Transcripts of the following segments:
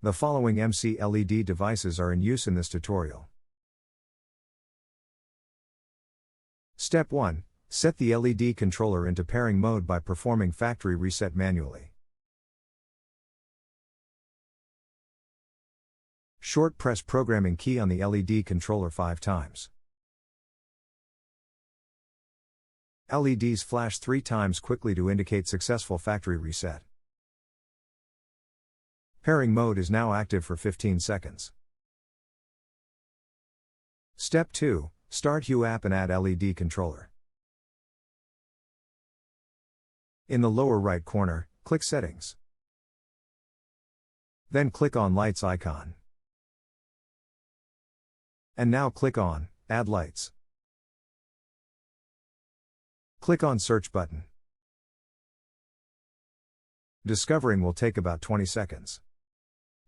The following MC LED devices are in use in this tutorial. Step 1. Set the LED controller into pairing mode by performing factory reset manually. Short press programming key on the LED controller 5 times. LEDs flash 3 times quickly to indicate successful factory reset. Pairing mode is now active for 15 seconds. Step 2. Start Hue app and add LED controller. In the lower right corner, click Settings. Then click on Lights icon. And now click on Add Lights. Click on Search button. Discovering will take about 20 seconds.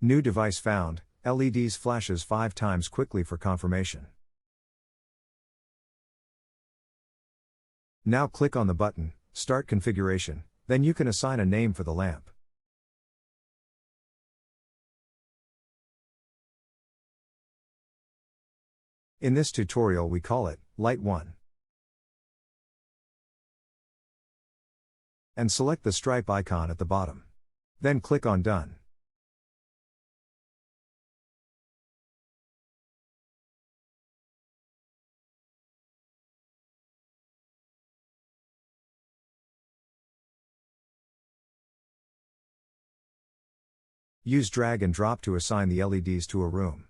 New device found, LEDs flashes 5 times quickly for confirmation. Now click on the button, Start Configuration, then you can assign a name for the lamp. In this tutorial we call it Light 1. And select the stripe icon at the bottom. Then click on Done. Use drag and drop to assign the LEDs to a room.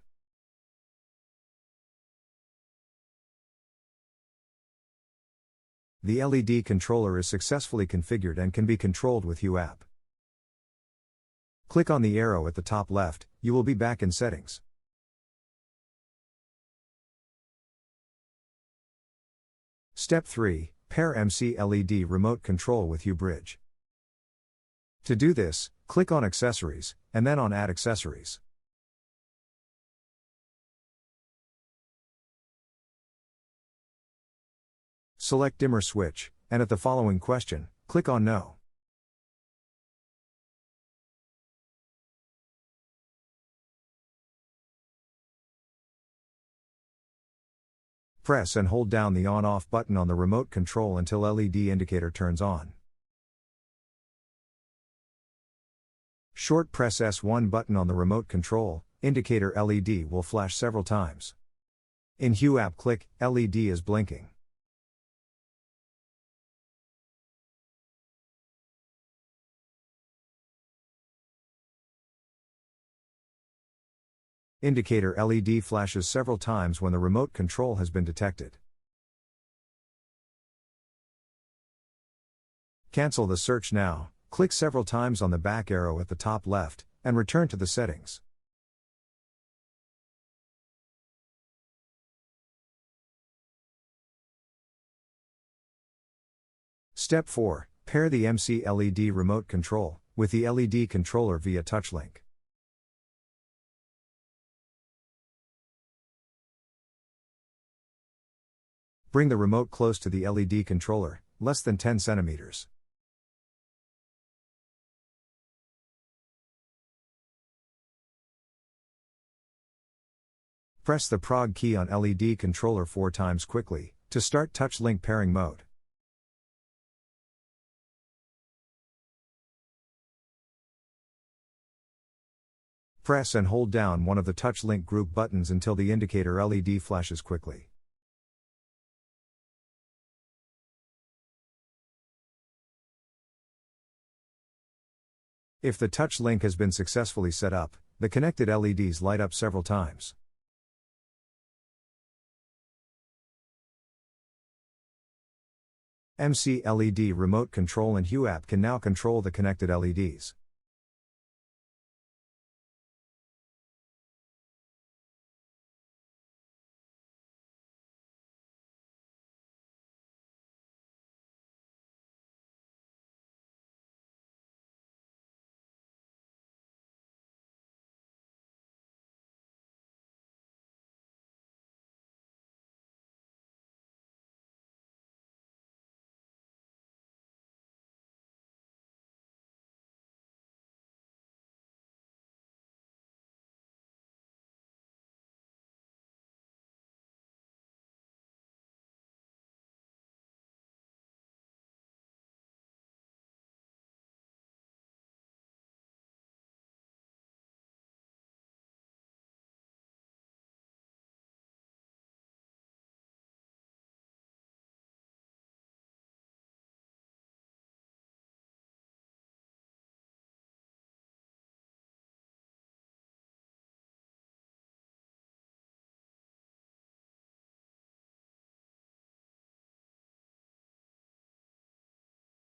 The LED controller is successfully configured and can be controlled with Hue app. Click on the arrow at the top left, you will be back in Settings. Step 3. Pair MC LED remote control with Hue bridge. To do this, click on Accessories, and then on Add Accessories. Select Dimmer Switch, and at the following question, click on No. Press and hold down the on-off button on the remote control until LED indicator turns on. Short press S1 button on the remote control, indicator LED will flash several times. In Hue app click, LED is blinking. Indicator LED flashes several times when the remote control has been detected. Cancel the search now. Click several times on the back arrow at the top left, and return to the settings. Step 4. Pair the MC LED remote control with the LED controller via touch link. Bring the remote close to the LED controller, less than 10 centimeters. Press the prog key on LED controller 4 times quickly, to start touch link pairing mode. Press and hold down one of the touch link group buttons until the indicator LED flashes quickly. If the touch link has been successfully set up, the connected LEDs light up several times. MC LED remote control and Hue app can now control the connected LEDs.